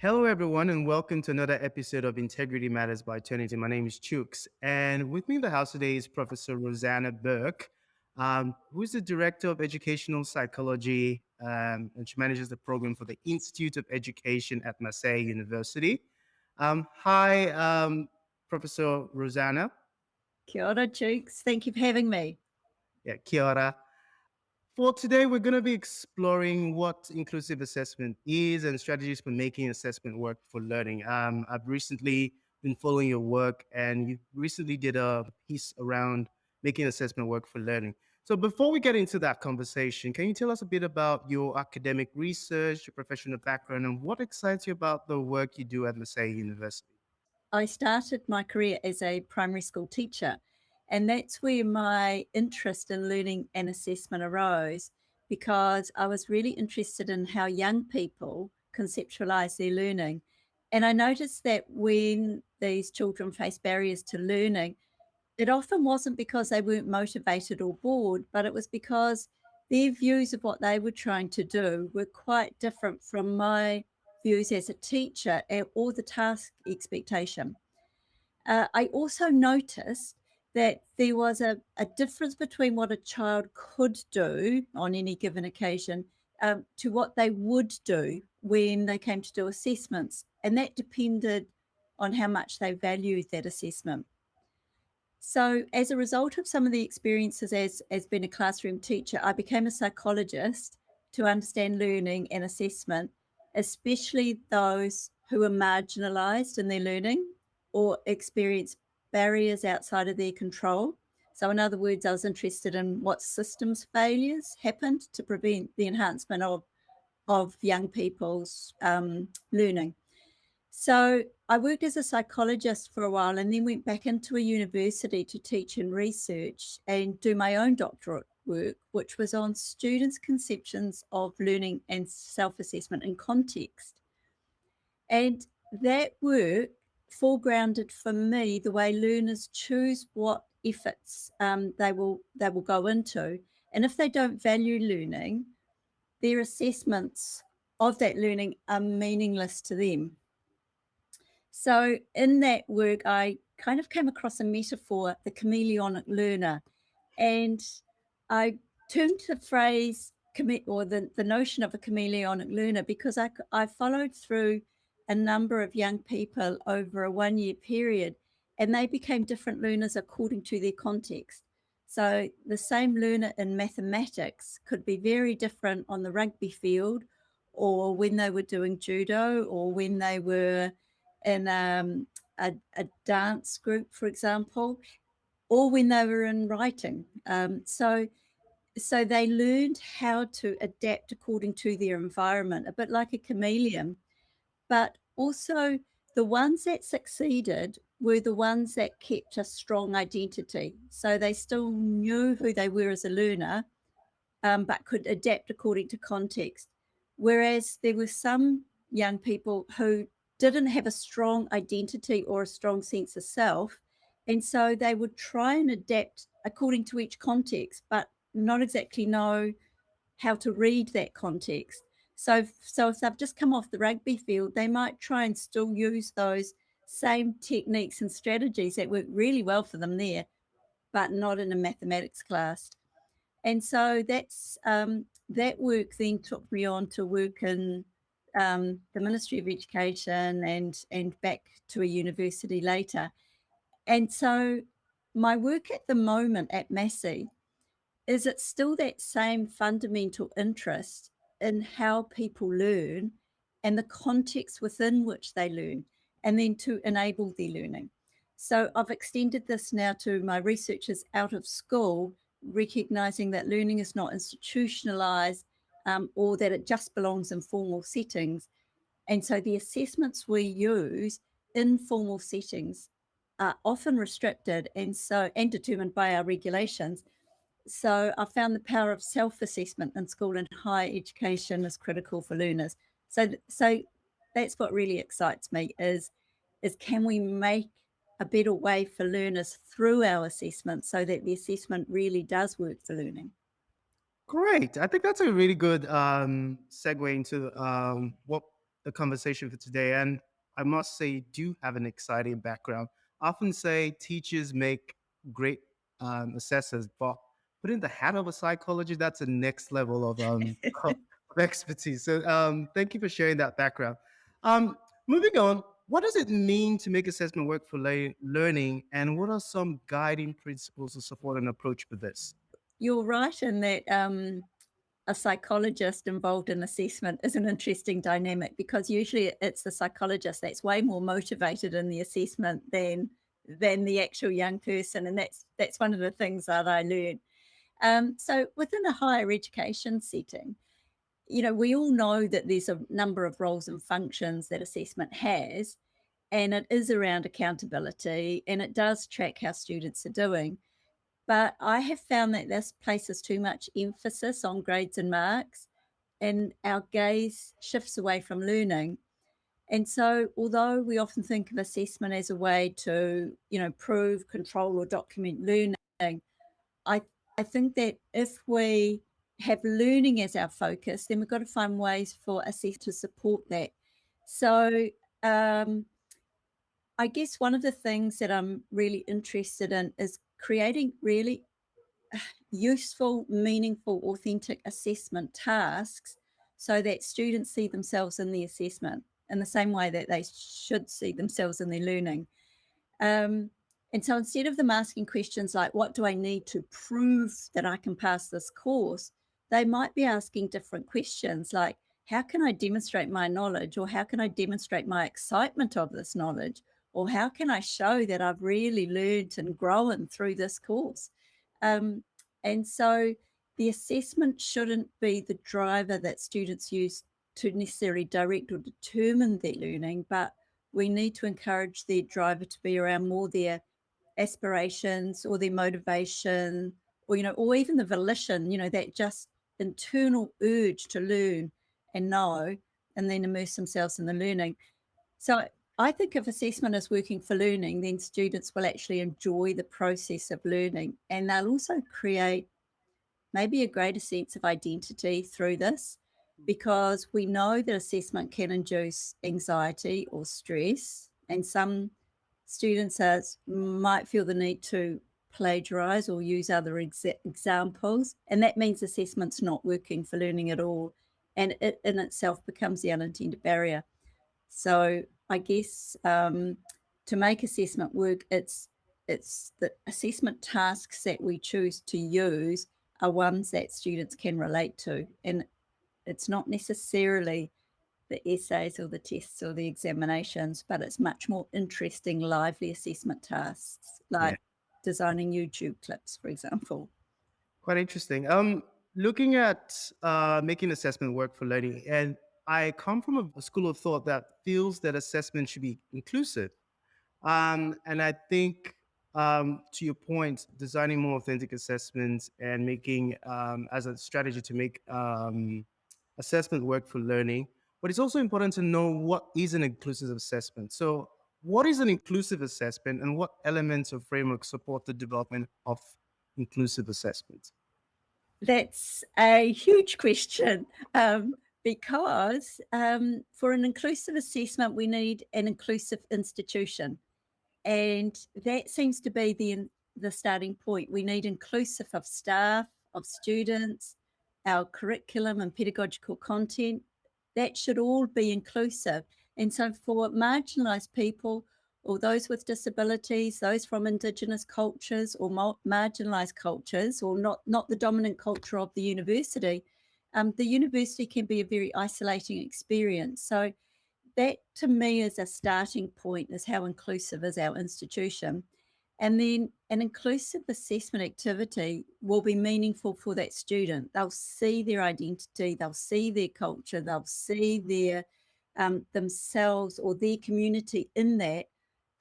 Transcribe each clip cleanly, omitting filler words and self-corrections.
Hello, everyone, and welcome to another episode of Integrity Matters by Turnitin. My name is Chooks, and with me in the house today is Professor Roseanna Bourke, who is the Director of Educational Psychology, and she manages the program for the Institute of Education at Massey University. Hi, Professor Roseanna. Kia ora, Chooks. Thank you for having me. Yeah, kia ora. For today, we're going to be exploring what inclusive assessment is and strategies for making assessment work for learning. I've recently been following your work, and you recently did a piece around making assessment work for learning. So, before we get into that conversation, can you tell us a bit about your academic research, your professional background, and what excites you about the work you do at Massey University? I started my career as a primary school teacher, and that's where my interest in learning and assessment arose because I was really interested in how young people conceptualize their learning. And I noticed that when these children face barriers to learning, it often wasn't because they weren't motivated or bored, but it was because their views of what they were trying to do were quite different from my views as a teacher or the task expectation. I also noticed that there was a difference between what a child could do on any given occasion to what they would do when they came to do assessments. And that depended on how much they valued that assessment. So, as a result of some of the experiences as being a classroom teacher, I became a psychologist to understand learning and assessment, especially those who are marginalized in their learning or experience barriers outside of their control. So, in other words, I was interested in what systems failures happened to prevent the enhancement of young people's learning. So I worked as a psychologist for a while and then went back into a university to teach and research and do my own doctorate work, which was on students' conceptions of learning and self-assessment in context. And that work foregrounded for me the way learners choose what efforts they will go into. And if they don't value learning, their assessments of that learning are meaningless to them. So in that work, I kind of came across a metaphor, the chameleonic learner, and I turned to the phrase or the notion of a chameleonic learner because I followed through a number of young people over a 1 year period, and they became different learners according to their context. So the same learner in mathematics could be very different on the rugby field, or when they were doing judo, or when they were in a dance group, for example, or when they were in writing. So they learned how to adapt according to their environment, a bit like a chameleon. But also, the ones that succeeded were the ones that kept a strong identity. So they still knew who they were as a learner, but could adapt according to context. Whereas there were some young people who didn't have a strong identity or a strong sense of self. And so they would try and adapt according to each context, but not exactly know how to read that context. So if they've just come off the rugby field, they might try and still use those same techniques and strategies that work really well for them there, but not in a mathematics class. And so that work then took me on to work in the Ministry of Education and back to a university later. And so my work at the moment at Massey is it's still that same fundamental interest in how people learn and the context within which they learn, and then to enable their learning. So I've extended this now to my researchers out of school, recognizing that learning is not institutionalized or that it just belongs in formal settings. And so the assessments we use in formal settings are often restricted and determined by our regulations. So I found the power of self-assessment in school and higher education is critical for learners. So that's what really excites me is can we make a better way for learners through our assessment so that the assessment really does work for learning? Great. I think that's a really good segue into what the conversation for today. And I must say, you do have an exciting background. I often say teachers make great assessors, but putting the hat of a psychologist, that's the next level of of expertise. So thank you for sharing that background. Moving on, what does it mean to make assessment work for learning, and what are some guiding principles to support an approach for this? You're right in that a psychologist involved in assessment is an interesting dynamic because usually it's the psychologist that's way more motivated in the assessment than the actual young person, and that's one of the things that I learned. So within a higher education setting, we all know that there's a number of roles and functions that assessment has, and it is around accountability and it does track how students are doing. But I have found that this places too much emphasis on grades and marks, and our gaze shifts away from learning. And so, although we often think of assessment as a way to, prove, control, or document learning, I I think that if we have learning as our focus, then we've got to find ways for assess to support that. So, um, I guess one of the things that I'm really interested in is creating really useful, meaningful, authentic assessment tasks so that students see themselves in the assessment in the same way that they should see themselves in their learning. Um, and so instead of them asking questions like, what do I need to prove that I can pass this course? They might be asking different questions like, how can I demonstrate my knowledge? Or how can I demonstrate my excitement of this knowledge? Or how can I show that I've really learned and grown through this course? Um, and so the assessment shouldn't be the driver that students use to necessarily direct or determine their learning, but we need to encourage their driver to be around more their aspirations or their motivation or, or even the volition, that just internal urge to learn and know and then immerse themselves in the learning. So I think if assessment is working for learning, then students will actually enjoy the process of learning and they'll also create maybe a greater sense of identity through this because we know that assessment can induce anxiety or stress, and some students might feel the need to plagiarize or use other examples, and that means assessment's not working for learning at all, and it in itself becomes the unintended barrier. So I guess to make assessment work, it's the assessment tasks that we choose to use are ones that students can relate to. And it's not necessarily the essays or the tests or the examinations, but it's much more interesting, lively assessment tasks Yeah. like designing YouTube clips, for example. Quite interesting. Looking at making assessment work for learning, and I come from a school of thought that feels that assessment should be inclusive. And I think, to your point, designing more authentic assessments and making as a strategy to make assessment work for learning. But it's also important to know what is an inclusive assessment. So, what is an inclusive assessment, and what elements or frameworks support the development of inclusive assessment? That's a huge question because for an inclusive assessment, we need an inclusive institution. And that seems to be the starting point. We need inclusive of staff, of students, our curriculum and pedagogical content. That should all be inclusive. And so for marginalised people or those with disabilities, those from Indigenous cultures or marginalised cultures or not the dominant culture of the university can be a very isolating experience. So that to me is a starting point, is how inclusive is our institution. And then an inclusive assessment activity will be meaningful for that student. They'll see their identity, they'll see their culture, they'll see their themselves or their community in that.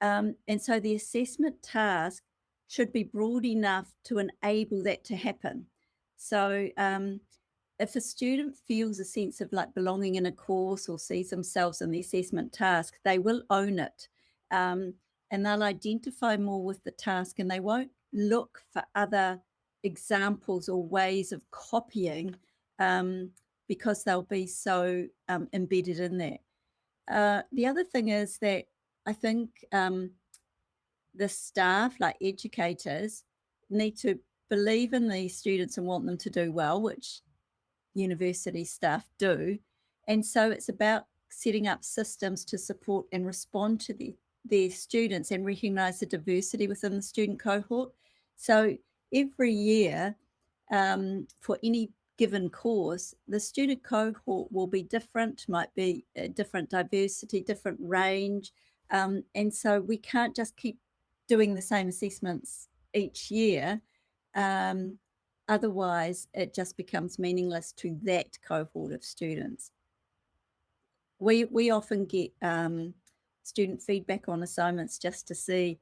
And so the assessment task should be broad enough to enable that to happen. So if a student feels a sense of like belonging in a course or sees themselves in the assessment task, they will own it. And they'll identify more with the task and they won't look for other examples or ways of copying because they'll be so embedded in that. The other thing is that I think the staff, like educators, need to believe in these students and want them to do well, which university staff do. And so it's about setting up systems to support and respond to their students and recognize the diversity within the student cohort. So every year, for any given course, the student cohort will be different, might be a different diversity, different range. And so we can't just keep doing the same assessments each year. Um, Otherwise, it just becomes meaningless to that cohort of students. We often get student feedback on assignments just to see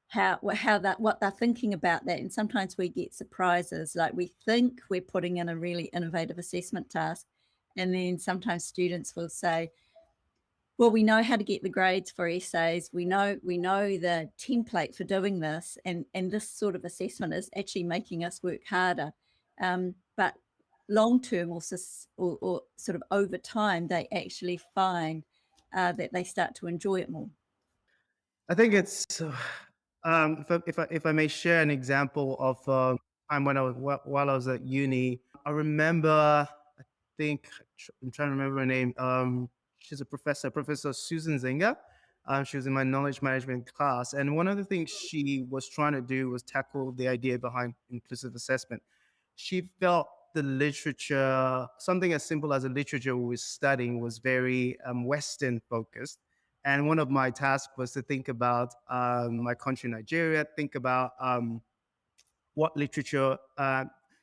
how that what they're thinking about that, and sometimes we get surprises. Like we think we're putting in a really innovative assessment task, and then sometimes students will say, well, we know how to get the grades for essays. We know the template for doing this, and this sort of assessment is actually making us work harder. But long term, or sort of over time, they actually find that they start to enjoy it more. I think it's if I may share an example of time when while I was at uni. I remember, I think I'm trying to remember her name. She's a professor, Professor Susan Zinga. She was in my knowledge management class, and one of the things she was trying to do was tackle the idea behind inclusive assessment. She felt the literature, something as simple as the literature we were studying, was very Western focused. And one of my tasks was to think about my country, Nigeria, think about what literature,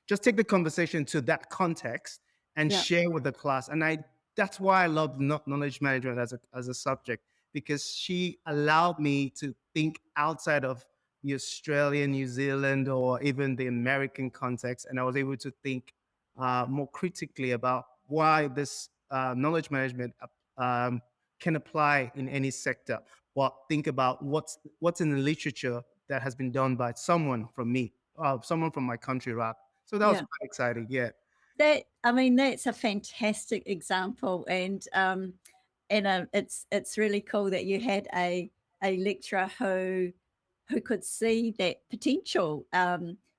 just take the conversation to that context and Yeah, share with the class. And that's why I love knowledge management as a subject, because she allowed me to think outside of the Australian, New Zealand, or even the American context. And I was able to think more critically about why this knowledge management can apply in any sector. But think about what's in the literature that has been done by someone from my country, rap. So that was yeah. quite exciting. Yeah. That I mean, that's a fantastic example, and it's really cool that you had a lecturer who could see that potential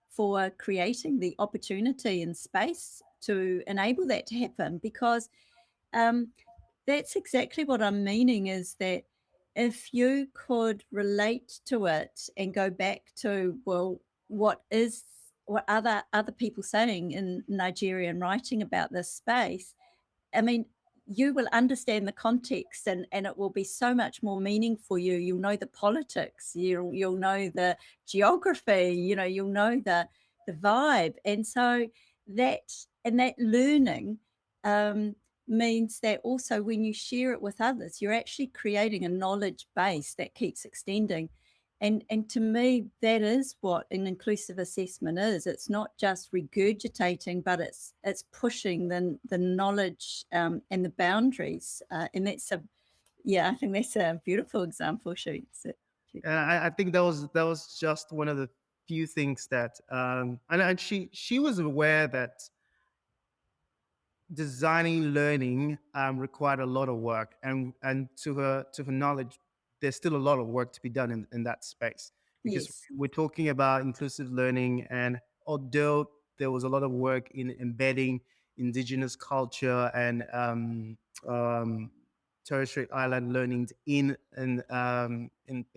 for creating the opportunity and space to enable that to happen. Because um, that's exactly what I'm meaning, is that if you could relate to it and go back to, well, what other people saying in Nigeria and writing about this space, I mean, you will understand the context, and it will be so much more meaning for you. You'll know the politics, you'll know the geography, you'll know the vibe. And so that learning um, means that also when you share it with others, you're actually creating a knowledge base that keeps extending. And to me, that is what an inclusive assessment is. It's not just regurgitating, but it's pushing the knowledge and the boundaries. And I think that's a beautiful example, Shoots. And I think that was just one of the few things that and she was aware that designing learning required a lot of work, and to her knowledge, there's still a lot of work to be done in that space, because Yes. we're talking about inclusive learning. And although there was a lot of work in embedding indigenous culture and um, tertiary island learnings in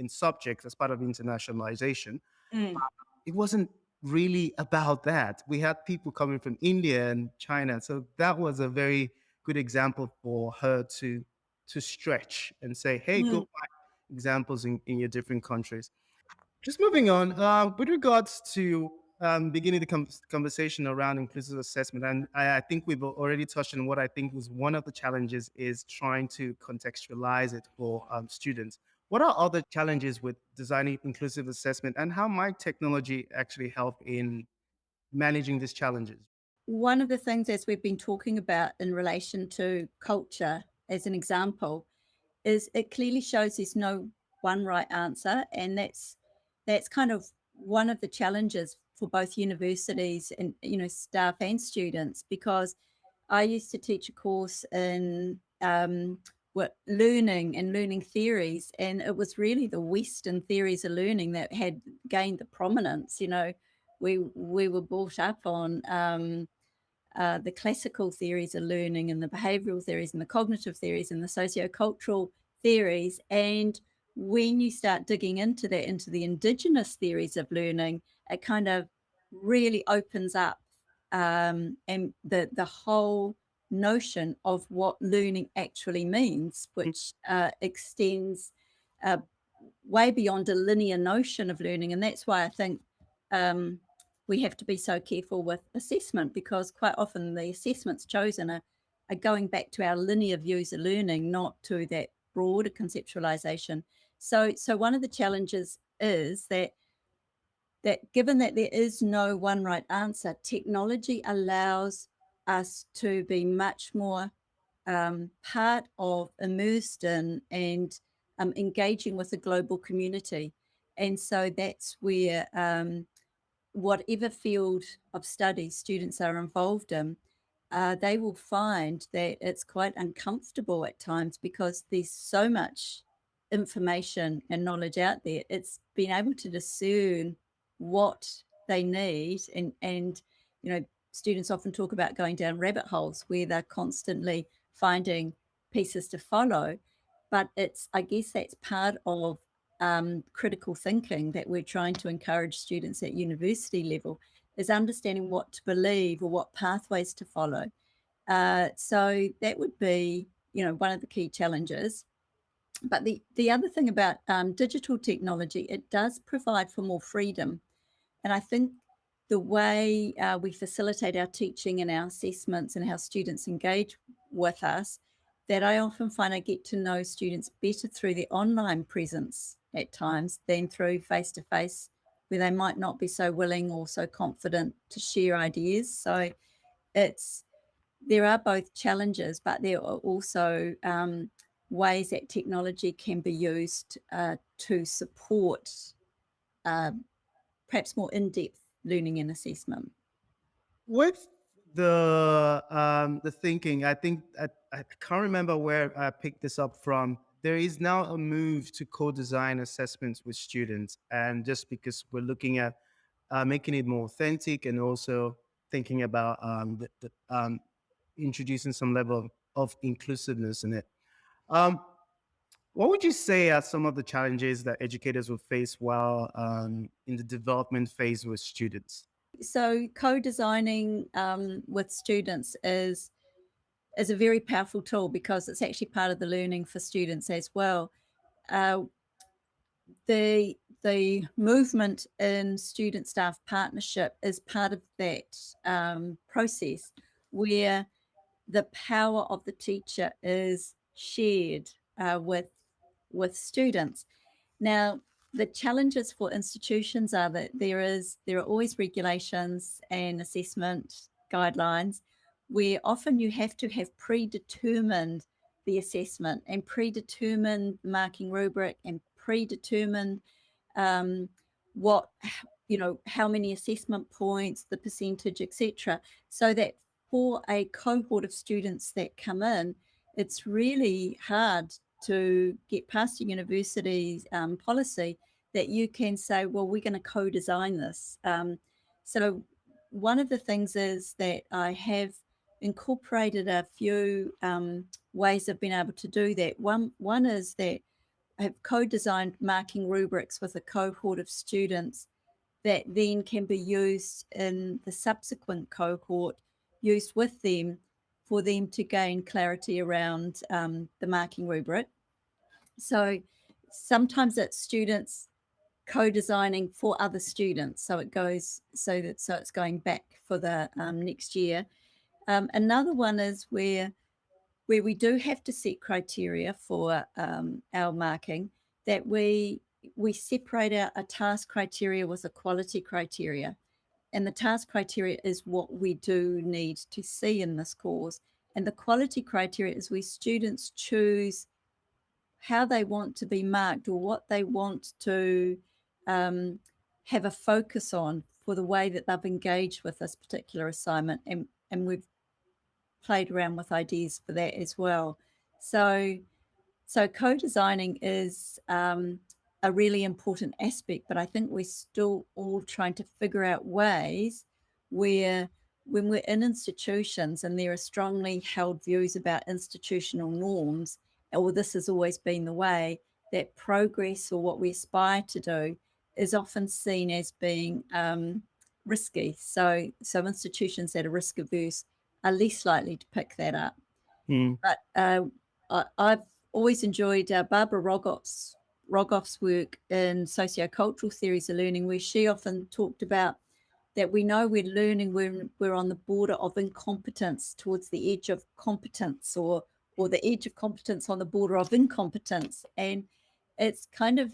subjects as part of internationalization, Mm. it wasn't really about that. We had people coming from India and China, so that was a very good example for her to stretch and say, "Hey, go Mm. find examples in your different countries." Just moving on, with regards to beginning the conversation around inclusive assessment, and I think we've already touched on what I think was one of the challenges is trying to contextualize it for students. What are other challenges with designing inclusive assessment, and how might technology actually help in managing these challenges? One of the things, as we've been talking about in relation to culture, as an example, is it clearly shows there's no one right answer, and that's kind of one of the challenges for both universities and staff and students. Because I used to teach a course in what learning and learning theories, and it was really the Western theories of learning that had gained the prominence. We were brought up on the classical theories of learning and the behavioral theories and the cognitive theories and the sociocultural theories. And when you start digging into that, into the indigenous theories of learning, it kind of really opens up and the whole notion of what learning actually means, which extends uh, way beyond a linear notion of learning. And that's why I think we have to be so careful with assessment, because quite often the assessments chosen are going back to our linear views of learning, not to that broader conceptualization. So one of the challenges is that given that there is no one right answer, technology allows us to be much more part of, immersed in, and engaging with the global community. And so that's where whatever field of study students are involved in, they will find that it's quite uncomfortable at times because there's so much information and knowledge out there. It's being able to discern what they need, and students often talk about going down rabbit holes where they're constantly finding pieces to follow. But I guess that's part of critical thinking that we're trying to encourage students at university level, is understanding what to believe or what pathways to follow. So that would be, one of the key challenges. But the other thing about digital technology, it does provide for more freedom. And I think the way we facilitate our teaching and our assessments and how students engage with us, that I often find I get to know students better through the online presence at times than through face-to-face, where they might not be so willing or so confident to share ideas. So there are both challenges, but there are also ways that technology can be used to support uh, perhaps more in-depth learning and assessment. With the thinking, I think I can't remember where I picked this up from. There is now a move to co-design assessments with students, and just because we're looking at making it more authentic, and also thinking about introducing some level of inclusiveness in it. Um, what would you say are some of the challenges that educators will face while in the development phase with students? So co-designing with students is a very powerful tool, because it's actually part of the learning for students as well. Uh, the movement in student staff partnership is part of that process, where the power of the teacher is shared with students. Now, the challenges for institutions are that there are always regulations and assessment guidelines, where often you have to have predetermined the assessment and predetermined marking rubric and predetermined um, what how many assessment points, the percentage, etc. So that for a cohort of students that come in, it's really hard to get past a university's policy that you can say, well, we're going to co-design this. So one of the things is that I have incorporated a few ways of being able to do that. One is that I have co-designed marking rubrics with a cohort of students that then can be used in the subsequent cohort, used with them for them to gain clarity around the marking rubric. So sometimes it's students co-designing for other students, so it's going back for the next year. Another one is where we do have to set criteria for our marking, that we separate out a task criteria with a quality criteria. And the task criteria is what we do need to see in this course. And the quality criteria is where students choose how they want to be marked, or what they want to have a focus on for the way that they've engaged with this particular assignment. And we've played around with ideas for that as well. So So co-designing is a really important aspect, but I think we're still all trying to figure out ways where when we're in institutions and there are strongly held views about institutional norms, or this has always been the way, that progress or what we aspire to do is often seen as being risky. So institutions that are risk averse are less likely to pick that up. Mm. But I've always enjoyed Barbara Rogoff's work in sociocultural theories of learning, where she often talked about that we know we're learning when we're on the border of incompetence towards the edge of competence, or the edge of competence on the border of incompetence. And it's kind of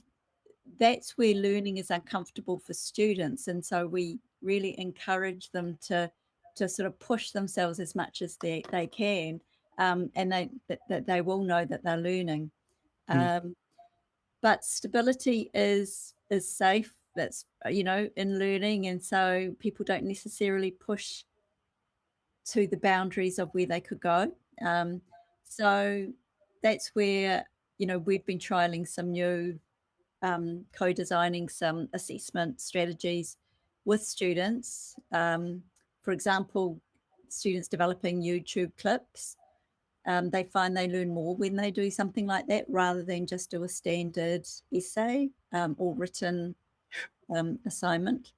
that's where learning is uncomfortable for students. And so we really encourage them to sort of push themselves as much as they can. And that they will know that they're learning. Mm. Um, but stability is safe. That's in learning, and so people don't necessarily push to the boundaries of where they could go. So that's where we've been trialing some new co-designing some assessment strategies with students. For example, students developing YouTube clips. They find they learn more when they do something like that rather than just do a standard essay or written assignment.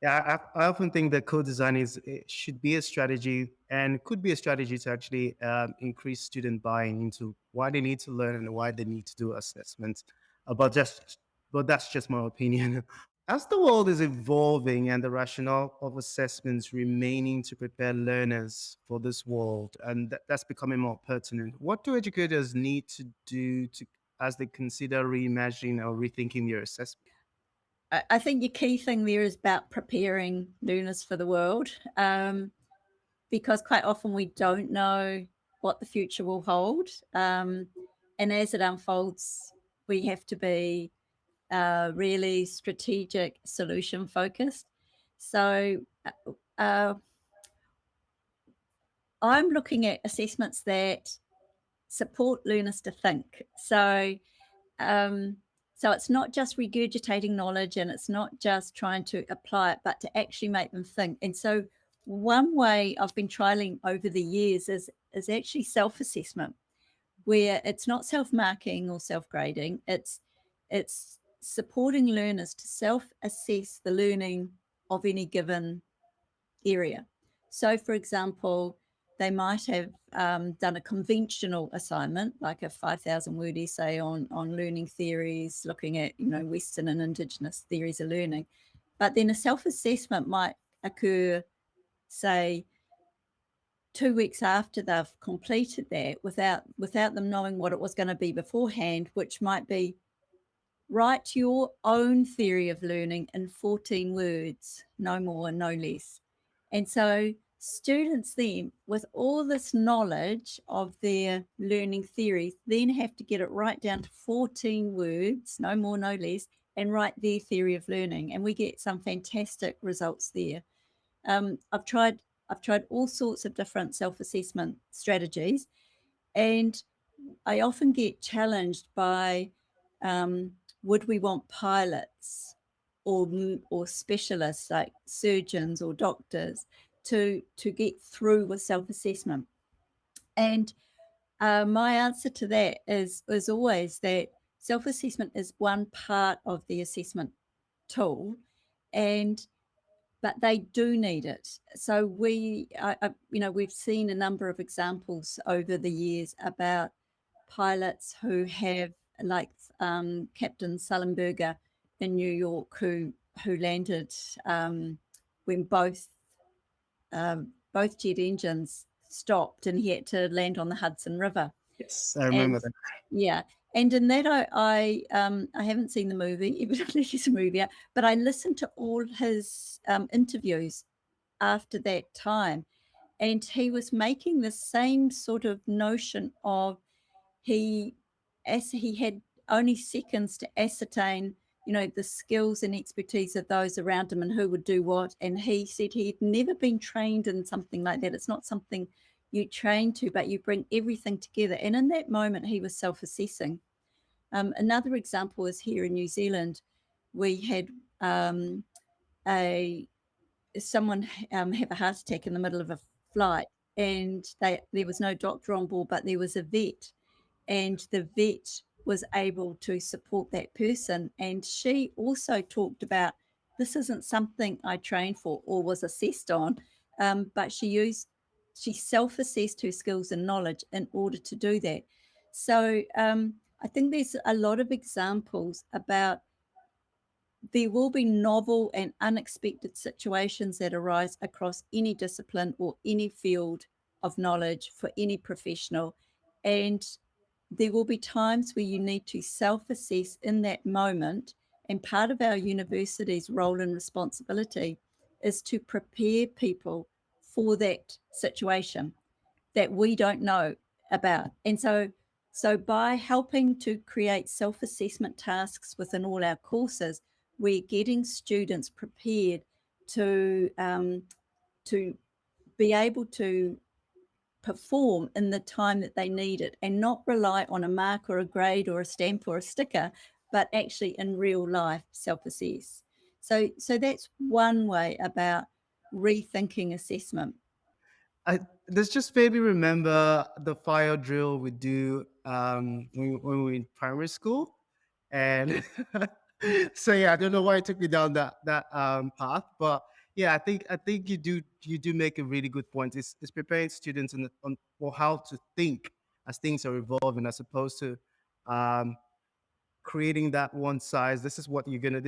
Yeah, I often think that co-design it should be a strategy and could be a strategy to actually increase student buy-in into why they need to learn and why they need to do assessments. But that's just my opinion. As the world is evolving and the rationale of assessments remaining to prepare learners for this world, and that's becoming more pertinent, what do educators need to do to as they consider reimagining or rethinking their assessment? I think the key thing there is about preparing learners for the world, because quite often we don't know what the future will hold. And as it unfolds, we have to be really strategic, solution focused. So uh, I'm looking at assessments that support learners to think. Um, so it's not just regurgitating knowledge, and it's not just trying to apply it, but to actually make them think. And so one way I've been trialing over the years is actually self-assessment, where it's not self-marking or self-grading. It's supporting learners to self-assess the learning of any given area. So, for example, they might have done a conventional assignment, like a 5,000 word essay on learning theories, looking at Western and Indigenous theories of learning. But then a self-assessment might occur, say, 2 weeks after they've completed that, without them knowing what it was going to be beforehand, which might be write your own theory of learning in 14 words, no more, no less. And so students then, with all this knowledge of their learning theories, then have to get it right down to 14 words, no more, no less, and write their theory of learning. And we get some fantastic results there. I've tried all sorts of different self-assessment strategies, and I often get challenged by would we want pilots or specialists like surgeons or doctors to get through with self-assessment? And my answer to that is always that self-assessment is one part of the assessment tool, and but they do need it. So we've seen a number of examples over the years about pilots who have, like Captain Sullenberger in New York, who landed when both jet engines stopped, and he had to land on the Hudson River. Yes, I And remember that. yeah, and in that I haven't seen the movie, evidently he's a movie, but I listened to all his interviews after that time, and he was making the same sort of notion of he as he had only seconds to ascertain, the skills and expertise of those around him and who would do what. And he said he'd never been trained in something like that. It's not something, you train to, but you bring everything together. And in that moment, he was self-assessing. Another example is here in New Zealand. We had someone have a heart attack in the middle of a flight, and there was no doctor on board, but there was a vet, and the vet was able to support that person. And she also talked about, this isn't something I trained for or was assessed on, but she self-assessed her skills and knowledge in order to do that. So I think there's a lot of examples about there will be novel and unexpected situations that arise across any discipline or any field of knowledge for any professional. And there will be times where you need to self-assess in that moment. And part of our university's role and responsibility is to prepare people for that situation that we don't know about. And so by helping to create self-assessment tasks within all our courses, we're getting students prepared to be able to perform in the time that they need it, and not rely on a mark or a grade or a stamp or a sticker, but actually in real life self-assess. So that's one way about rethinking assessment. This just made me remember the fire drill we do when we were in primary school, and so yeah, I don't know why it took me down that path, but yeah, I think you do make a really good point. It's preparing students for how to think as things are evolving, as opposed to um, creating that one size. This is what you're gonna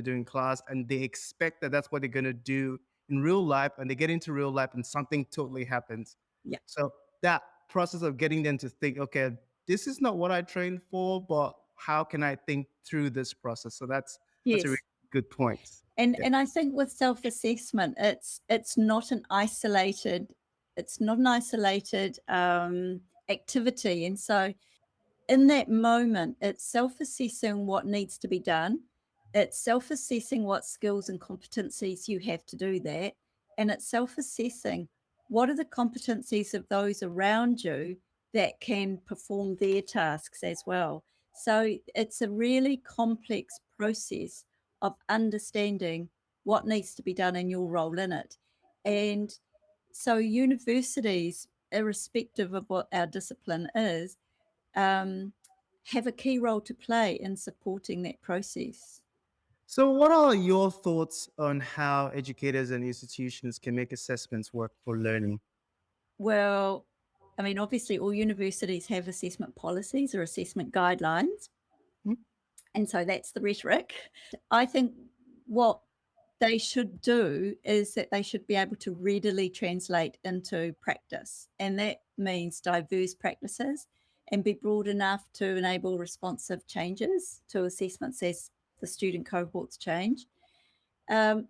do in class, and they expect that that's what they're gonna do in real life, and they get into real life and something totally happens. Yeah. So that process of getting them to think, okay, this is not what I trained for, but how can I think through this process? So that's a really Yes. good point. And Yeah. and I think with self-assessment, it's not an isolated activity. And so in that moment, it's self-assessing what needs to be done. It's self-assessing what skills and competencies you have to do that. And it's self-assessing what are the competencies of those around you that can perform their tasks as well. So it's a really complex process of understanding what needs to be done and your role in it. And so universities, irrespective of what our discipline is, have a key role to play in supporting that process. So what are your thoughts on how educators and institutions can make assessments work for learning? Well, I mean, obviously, all universities have assessment policies or assessment guidelines. Hmm? And so that's the rhetoric. I think what they should do is that they should be able to readily translate into practice. And that means diverse practices, and be broad enough to enable responsive changes to assessments as the student cohorts change. Um,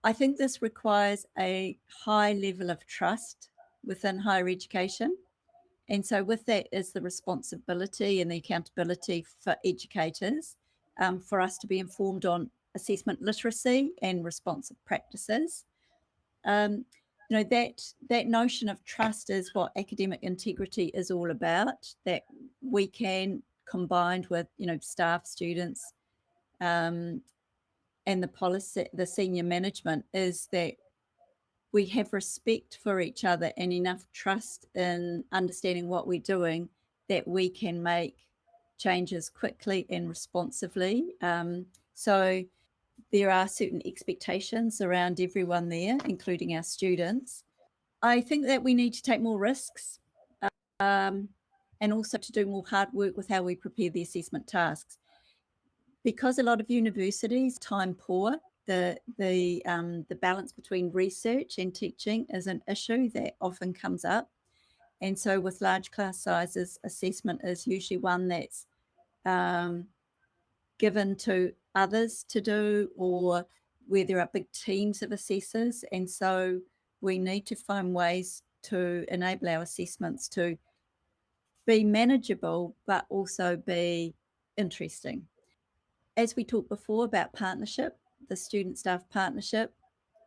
I think this requires a high level of trust within higher education. And so, with that, is the responsibility and the accountability for educators, for us to be informed on assessment literacy and responsive practices. Um, that notion of trust is what academic integrity is all about. That we can, combined with staff, students, um, and the senior management, is that we have respect for each other and enough trust in understanding what we're doing that we can make changes quickly and responsively. So there are certain expectations around everyone there, including our students. I think that we need to take more risks, um, and also to do more hard work with how we prepare the assessment tasks. Because a lot of universities time poor, the balance between research and teaching is an issue that often comes up. And so with large class sizes, assessment is usually one that's given to others to do, or where there are big teams of assessors. And so we need to find ways to enable our assessments to be manageable, but also be interesting. As we talked before about partnership, the student staff partnership,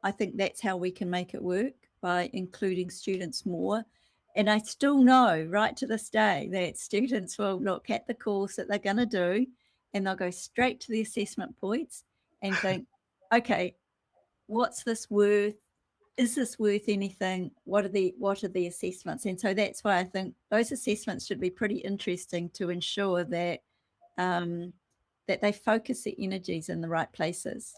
I think that's how we can make it work, by including students more. And I still know right to this day that students will look at the course that they're going to do and they'll go straight to the assessment points and think, okay, what's this worth? Is this worth anything? What are the assessments? And so that's why I think those assessments should be pretty interesting to ensure that that they focus their energies in the right places.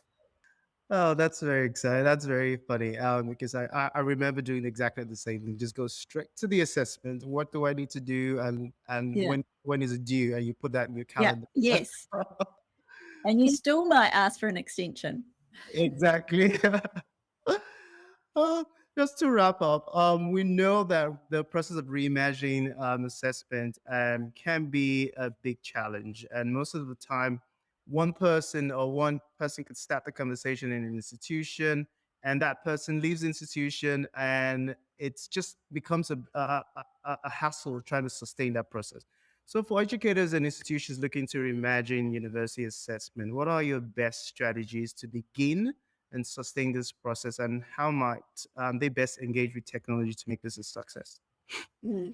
Oh, that's very exciting. That's very funny. Because I remember doing exactly the same thing. Just go straight to the assessment. What do I need to do, and Yeah. when is it due? And you put that in your Yeah. calendar. Yes. And you still might ask for an extension. Exactly. Uh, just to wrap up, we know that the process of reimagining assessment can be a big challenge, and most of the time, one person could start the conversation in an institution, and that person leaves the institution, and it's just becomes a hassle trying to sustain that process. So, for educators and institutions looking to reimagine university assessment, what are your best strategies to begin and sustain this process, and how might they best engage with technology to make this a success? Mm.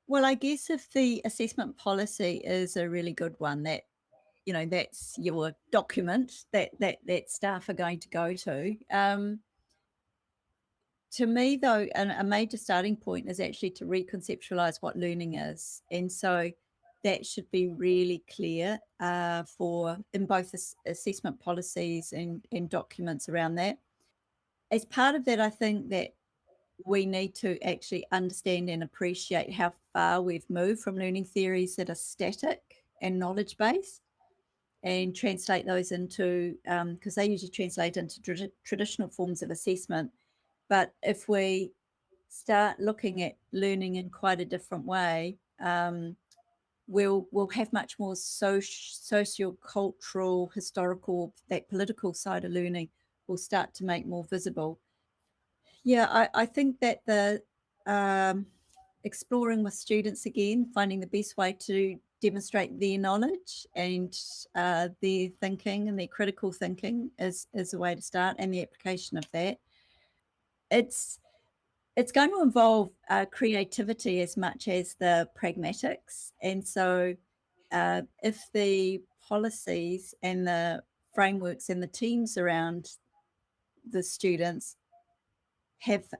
Well, I guess if the assessment policy is a really good one, that's your document that staff are going to go to. To me, though, a major starting point is actually to reconceptualize what learning is, and so that should be really clear for in both assessment policies and documents around that. As part of that, I think that we need to actually understand and appreciate how far we've moved from learning theories that are static and knowledge based and translate those into, because they usually translate into traditional forms of assessment. But if we start looking at learning in quite a different way, we'll have much more socio-cultural, historical, that political side of learning will start to make more visible. Yeah, I think that the exploring with students again, finding the best way to demonstrate their knowledge and their thinking and their critical thinking is a way to start, and the application of that. It's it's going to involve creativity as much as the pragmatics, and so if the policies and the frameworks and the teams around the students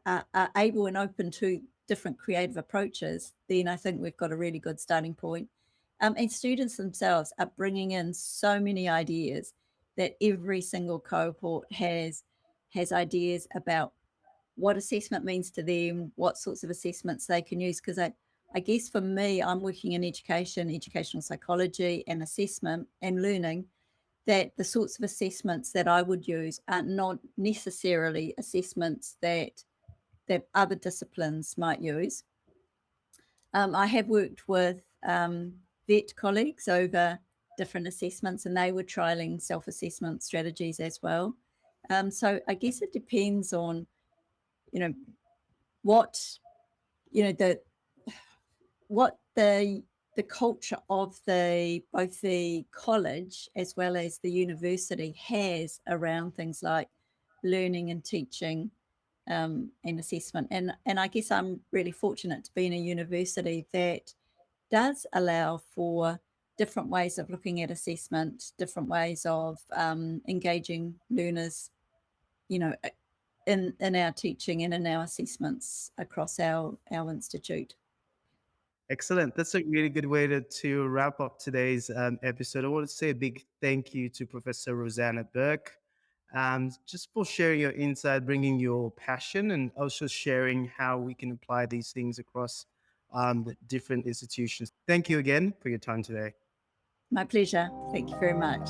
are able and open to different creative approaches, then I think we've got a really good starting point. And students themselves are bringing in so many ideas that every single cohort has ideas about what assessment means to them, what sorts of assessments they can use. Because I guess for me, I'm working in education, educational psychology, and assessment and learning. That the sorts of assessments that I would use are not necessarily assessments that other disciplines might use. I have worked with vet colleagues over different assessments, and they were trialing self-assessment strategies as well. So I guess it depends on, you know, what the what the culture of the both the college as well as the university has around things like learning and teaching and assessment. And I guess I'm really fortunate to be in a university that does allow for different ways of looking at assessment, different ways of engaging learners, you know, in our teaching and in our assessments across our institute. Excellent. That's a really good way to wrap up today's episode. I want to say a big thank you to Professor Roseanna Bourke, just for sharing your insight, bringing your passion, and also sharing how we can apply these things across the different institutions. Thank you again for your time today. My pleasure. Thank you very much.